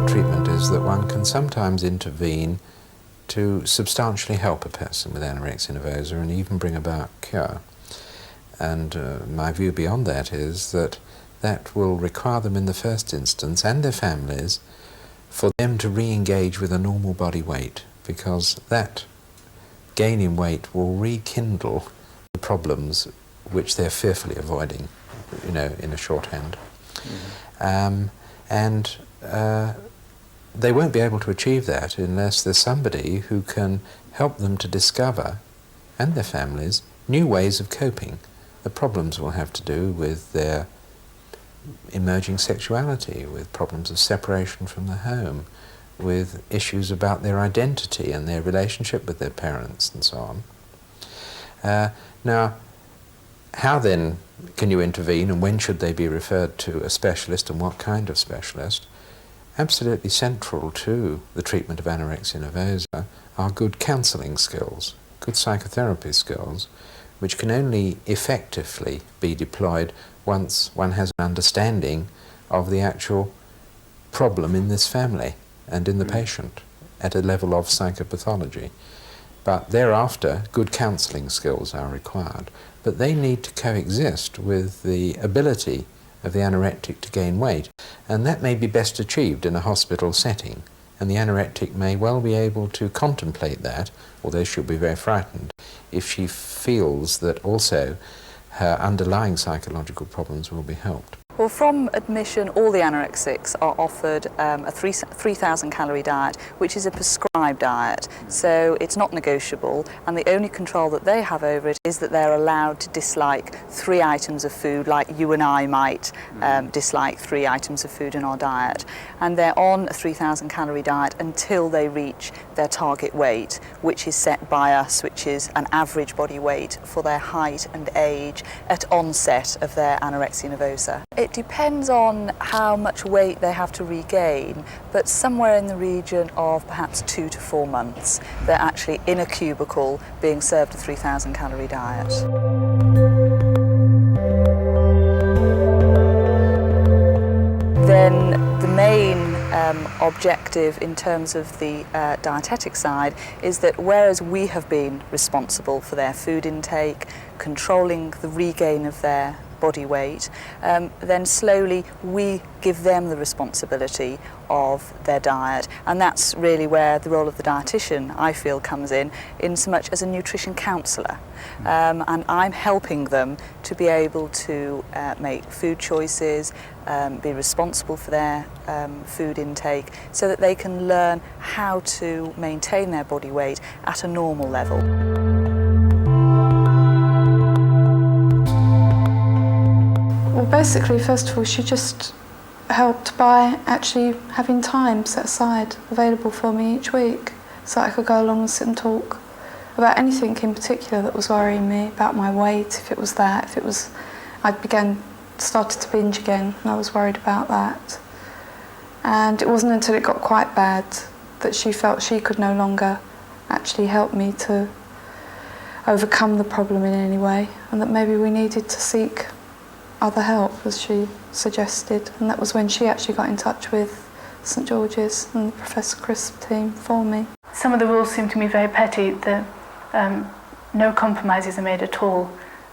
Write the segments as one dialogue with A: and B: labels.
A: about treatment is that one can sometimes intervene to substantially help a person with anorexia nervosa and even bring about cure. And my view beyond that is that that will require them in the first instance, and their families, for them to re-engage with a normal body weight, because that gain in weight will rekindle the problems which they're fearfully avoiding, you know, in a shorthand. They won't be able to achieve that unless there's somebody who can help them to discover, and their families, new ways of coping. The problems will have to do with their emerging sexuality, with problems of separation from the home, with issues about their identity and their relationship with their parents and so on. Now, how then can you intervene, and when should they be referred to a specialist, and what kind of specialist? Absolutely central to the treatment of anorexia nervosa are good counselling skills, good psychotherapy skills, which can only effectively be deployed once one has an understanding of the actual problem in this family and in the patient at a level of psychopathology. But thereafter, good counselling skills are required, but they need to coexist with the ability of the anorectic to gain weight, and that may be best achieved in a hospital setting, and the anorectic may well be able to contemplate that, although she'll be very frightened, if she feels that also her underlying psychological problems will be helped.
B: Well, from admission, all the anorexics are offered a 3,000 calorie diet, which is a prescribed diet, so it's not negotiable, and the only control that they have over it is that they're allowed to dislike 3 items of food, like you and I might dislike 3 items of food in our diet. And they're on a 3,000 calorie diet until they reach their target weight, which is set by us, which is an average body weight for their height and age at onset of their anorexia nervosa. It depends on how much weight they have to regain, but somewhere in the region of perhaps 2 to 4 months, they're actually in a cubicle being served a 3,000 calorie diet. Then the main objective in terms of the dietetic side is that whereas we have been responsible for their food intake, controlling the regain of their body weight, then slowly we give them the responsibility of their diet, and that's really where the role of the dietitian, I feel, comes in so much as a nutrition counsellor, and I'm helping them to be able to make food choices, be responsible for their food intake, so that they can learn how to maintain their body weight at a normal level.
C: Well, basically, first of all, she just helped by actually having time set aside available for me each week, so I could go along and sit and talk about anything in particular that was worrying me, about my weight, if it was that, if it was, started to binge again, and I was worried about that. And it wasn't until it got quite bad that she felt she could no longer actually help me to overcome the problem in any way, and that maybe we needed to seek other help, as she suggested, and that was when she actually got in touch with St George's and Professor Crisp team for me.
D: Some of the rules seem to me very petty. No compromises are made at all.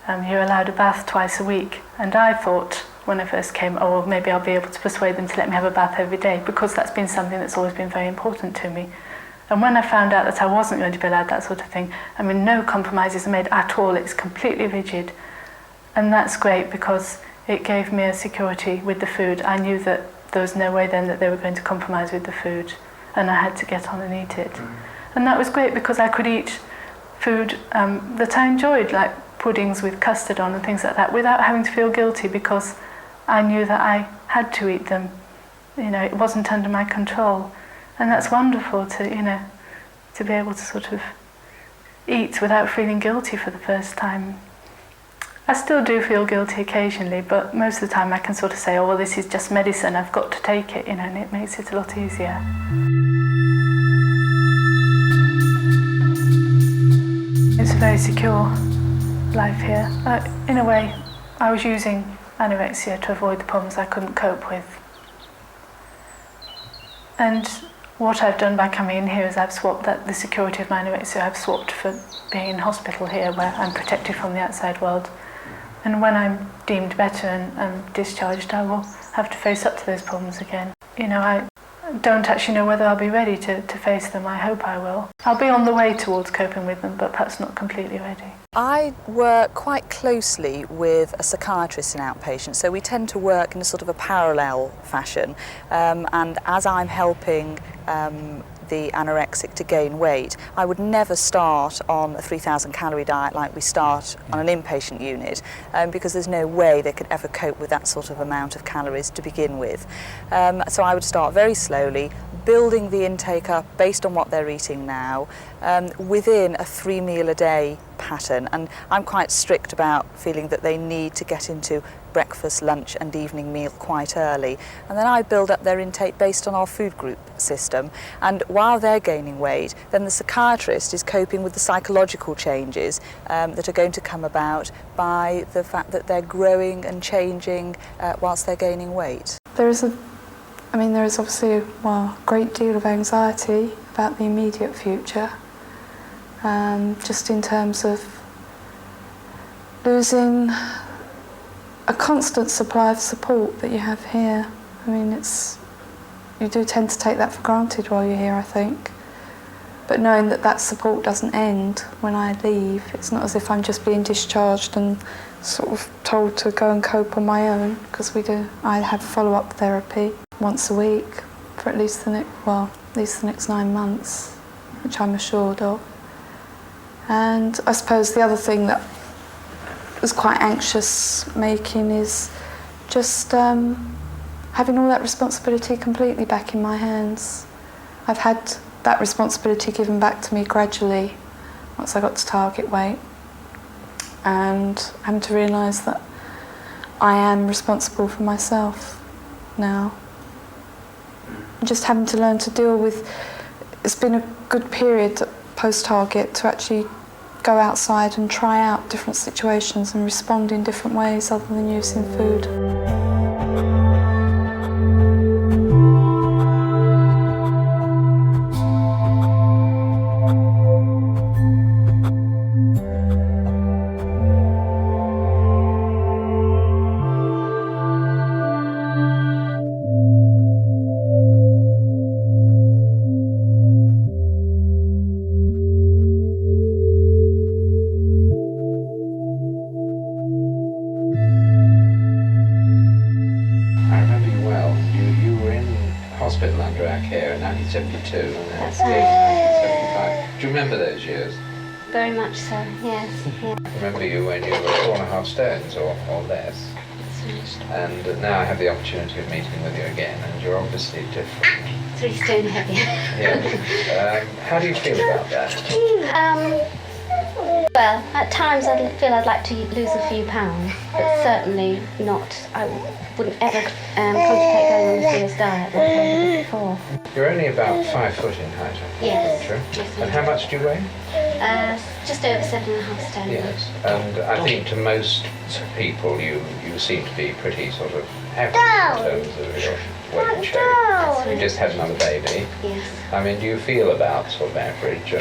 D: You're allowed a bath twice a week, and I thought when I first came, oh, maybe I'll be able to persuade them to let me have a bath every day, because that's been something that's always been very important to me. And when I found out that I wasn't going to be allowed that sort of thing, I mean, no compromises are made at all. It's completely rigid. And that's great, because it gave me a security with the food. I knew that there was no way then that they were going to compromise with the food, and I had to get on and eat it. And that was great, because I could eat food that I enjoyed, like puddings with custard on and things like that, without having to feel guilty, because I knew that I had to eat them. You know, it wasn't under my control. And that's wonderful to, you know, to be able to sort of eat without feeling guilty for the first time. I still do feel guilty occasionally, but most of the time I can sort of say, oh, well, this is just medicine, I've got to take it, you know, and it makes it a lot easier. It's a very secure life here. In a way, I was using anorexia to avoid the problems I couldn't cope with. And what I've done by coming in here is I've swapped the security of my anorexia, I've swapped for being in hospital here where I'm protected from the outside world. And when I'm deemed better and discharged, I will have to face up to those problems again. You know, I don't actually know whether I'll be ready to face them. I hope I will. I'll be on the way towards coping with them, but perhaps not completely ready.
B: I work quite closely with a psychiatrist in outpatient, so we tend to work in a sort of a parallel fashion. And as I'm helping the anorexic to gain weight, I would never start on a 3,000 calorie diet like we start on an inpatient unit, because there's no way they could ever cope with that sort of amount of calories to begin with. So I would start very slowly, building the intake up based on what they're eating now, within a 3 meal a day pattern. And I'm quite strict about feeling that they need to get into breakfast, lunch and evening meal quite early. And then I build up their intake based on our food group system. And while they're gaining weight, then the psychiatrist is coping with the psychological changes that are going to come about by the fact that they're growing and changing whilst they're gaining weight.
C: There is obviously a great deal of anxiety about the immediate future, just in terms of losing a constant supply of support that you have here. I mean, you do tend to take that for granted while you're here, I think. But knowing that that support doesn't end when I leave, it's not as if I'm just being discharged and sort of told to go and cope on my own, because I have follow-up therapy once a week for at least the next 9 months, which I'm assured of. And I suppose the other thing that was quite anxious making is just having all that responsibility completely back in my hands. I've had that responsibility given back to me gradually once I got to target weight, and having to realise that I am responsible for myself now. Just having to learn to deal with, it's been a good period post-target to actually go outside and try out different situations and respond in different ways other than using food.
A: Hospital under our care in 1972 and then
E: That's
A: again
E: right.
A: in 1975. Do you remember those years?
E: Very much so, yes. Yeah.
A: I remember you when you were 4.5 stones or less.
E: That's right.
A: And now I have the opportunity of meeting with you again, and you're obviously different.
E: 3 stone heavier.
A: Yeah. How do you feel about that?
E: Well, at times I feel I'd like to lose a few pounds, but certainly not. I wouldn't ever contemplate going on a serious diet like I did before.
A: You're only about 5 foot in height, I think.
E: Yes.
A: True.
E: Yes,
A: And how much do you weigh?
E: Just over 7.5 stone.
A: Yes. And I think to most people you seem to be pretty sort of average in terms of your weight and shape. You just had another baby.
E: Yes.
A: I mean, do you feel about sort of average?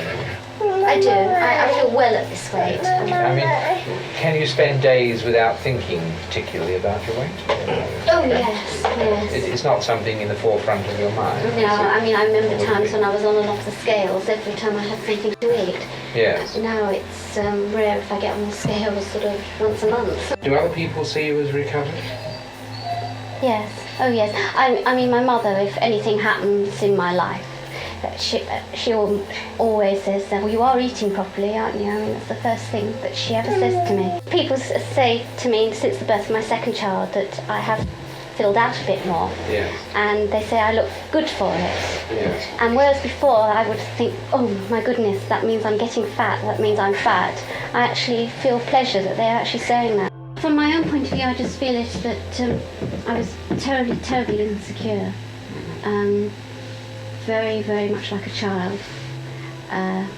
E: I do. I feel well at this weight.
A: I mean, can you spend days without thinking particularly about your weight?
E: Oh yes, yes.
A: It's not something in the forefront of your mind.
E: No, I mean, I remember times when I was on and off the scales every time I had something to eat.
A: Yes.
E: Now it's rare if I get on the scales sort of once a month.
A: Do other people see you as recovered?
E: Yes. Oh yes. I mean, my mother, if anything happens in my life, she always says, well, you are eating properly, aren't you? I mean, that's the first thing that she ever says to me. People say to me since the birth of my second child that I have filled out a bit more.
A: Yes.
E: And they say I look good for it.
A: Yes.
E: And whereas before I would think, oh my goodness, that means I'm getting fat, that means I'm fat, I actually feel pleasure that they're actually saying that. From my own point of view, I just feel it that I was terribly, terribly insecure. Very, very much like a child. And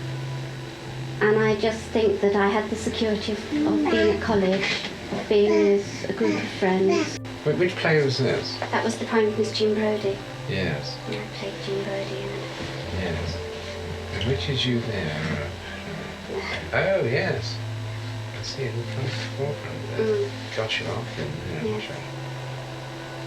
E: I just think that I had the security of being at college, of being with a group of friends.
A: Which play was this?
E: That was The Prime of Miss Jean Brodie.
A: Yes.
E: And I played Jim Birdie and
A: Yes. And which is you there? Oh, yes. I see it in front of the forefront there. Got you off in there.
E: Yeah.
A: Sure.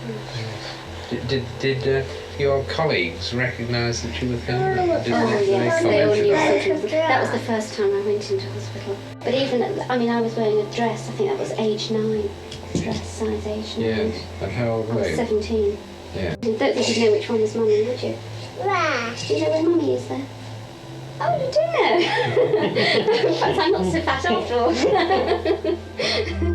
A: Yes. Did your colleagues recognise that you were thin?
E: Oh yes, they all knew something. That was the first time I went into hospital. But even, I mean, I was wearing a dress, I think that was age 9. Dress size age 9.
A: Yes. And how old
E: I
A: were
E: was
A: you?
E: 17.
A: Yeah.
E: I don't think you'd know which one is Mummy, would you? Do you know where Mummy is there? Oh, you do know? In fact, I'm not so fat after all.